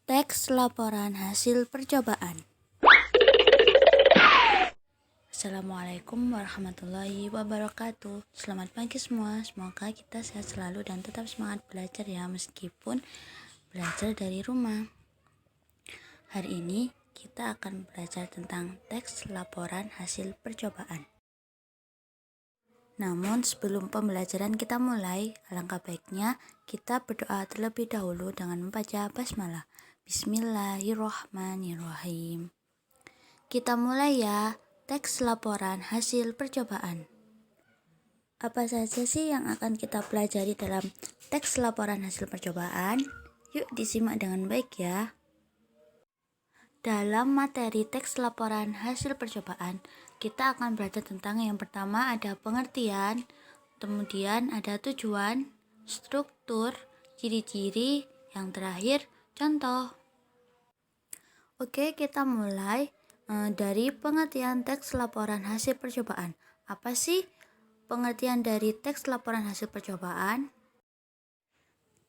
Teks laporan hasil percobaan. Assalamualaikum warahmatullahi wabarakatuh. Selamat pagi semua. Semoga kita sehat selalu dan tetap semangat belajar ya, meskipun belajar dari rumah. Hari ini kita akan belajar tentang teks laporan hasil percobaan. Namun sebelum pembelajaran kita mulai, alangkah baiknya kita berdoa terlebih dahulu dengan membaca basmalah. Bismillahirrohmanirrohim. Kita mulai ya, teks laporan hasil percobaan. Apa saja sih yang akan kita pelajari dalam teks laporan hasil percobaan? Yuk disimak dengan baik ya. Dalam materi teks laporan hasil percobaan, kita akan belajar tentang yang pertama ada pengertian, kemudian ada tujuan, struktur, ciri-ciri, yang terakhir contoh. Oke, kita mulai dari pengertian teks laporan hasil percobaan. Apa sih pengertian dari teks laporan hasil percobaan?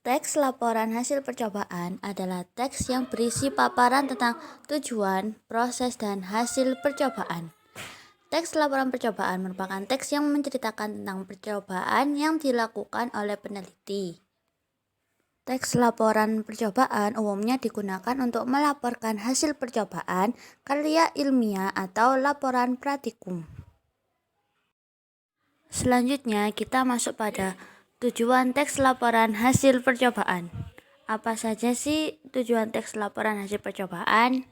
Teks laporan hasil percobaan adalah teks yang berisi paparan tentang tujuan, proses, dan hasil percobaan. Teks laporan percobaan merupakan teks yang menceritakan tentang percobaan yang dilakukan oleh peneliti. Teks laporan percobaan umumnya digunakan untuk melaporkan hasil percobaan, karya ilmiah, atau laporan praktikum. Selanjutnya kita masuk pada tujuan teks laporan hasil percobaan. Apa saja sih tujuan teks laporan hasil percobaan?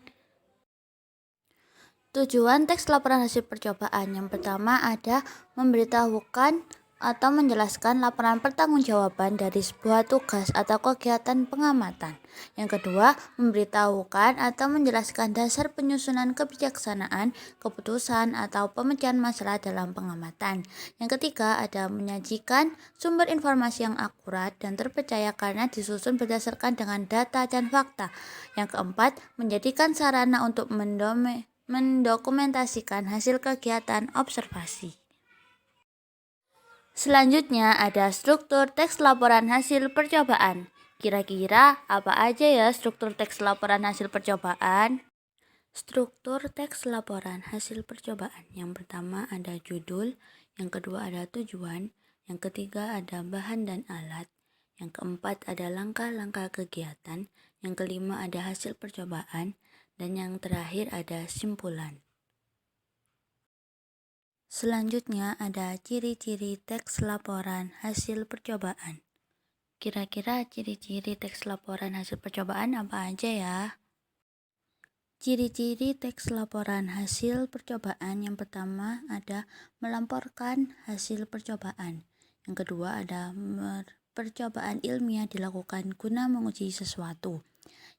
Tujuan teks laporan hasil percobaan yang pertama ada memberitahukan atau menjelaskan laporan pertanggungjawaban dari sebuah tugas atau kegiatan pengamatan. Yang kedua, memberitahukan atau menjelaskan dasar penyusunan kebijaksanaan, keputusan, atau pemecahan masalah dalam pengamatan. Yang ketiga, ada menyajikan sumber informasi yang akurat dan terpercaya karena disusun berdasarkan dengan data dan fakta. Yang keempat, menjadikan sarana untuk mendokumentasikan hasil kegiatan observasi. Selanjutnya ada struktur teks laporan hasil percobaan. Kira-kira apa aja ya struktur teks laporan hasil percobaan? Struktur teks laporan hasil percobaan. Yang pertama ada judul, yang kedua ada tujuan, yang ketiga ada bahan dan alat, yang keempat ada langkah-langkah kegiatan, yang kelima ada hasil percobaan, dan yang terakhir ada simpulan. Selanjutnya ada ciri-ciri teks laporan hasil percobaan. Kira-kira ciri-ciri teks laporan hasil percobaan apa aja ya? Ciri-ciri teks laporan hasil percobaan yang pertama ada melaporkan hasil percobaan. Yang kedua ada percobaan ilmiah dilakukan guna menguji sesuatu.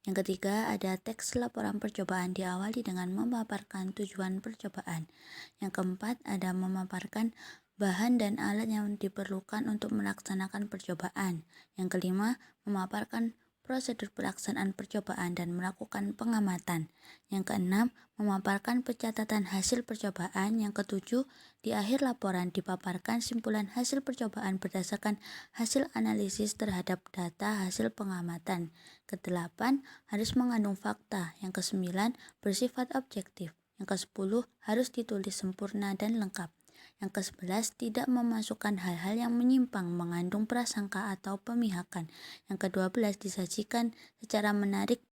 Yang ketiga ada teks laporan percobaan diawali dengan memaparkan tujuan percobaan. Yang keempat ada memaparkan bahan dan alat yang diperlukan untuk melaksanakan percobaan. Yang kelima memaparkan prosedur pelaksanaan percobaan dan melakukan pengamatan. Yang keenam memaparkan pencatatan hasil percobaan. Yang ketujuh di akhir laporan dipaparkan simpulan hasil percobaan berdasarkan hasil analisis terhadap data hasil pengamatan. Kedelapan harus mengandung fakta. Yang kesembilan bersifat objektif. Yang kesepuluh harus ditulis sempurna dan lengkap. Yang ke-11 tidak memasukkan hal-hal yang menyimpang, mengandung prasangka atau pemihakan. Yang ke-12 disajikan secara menarik.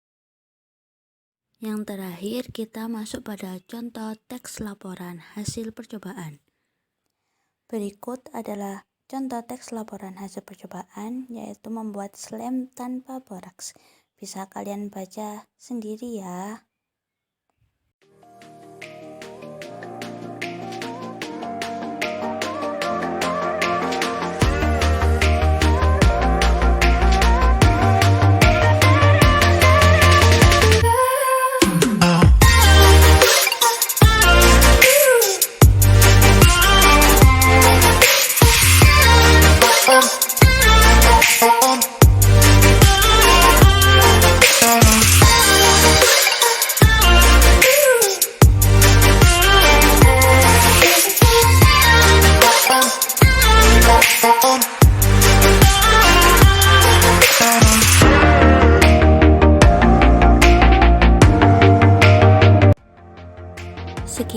Yang terakhir kita masuk pada contoh teks laporan hasil percobaan. Berikut adalah contoh teks laporan hasil percobaan, yaitu membuat slime tanpa boraks. Bisa kalian baca sendiri ya.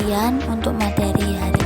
sekian untuk materi hari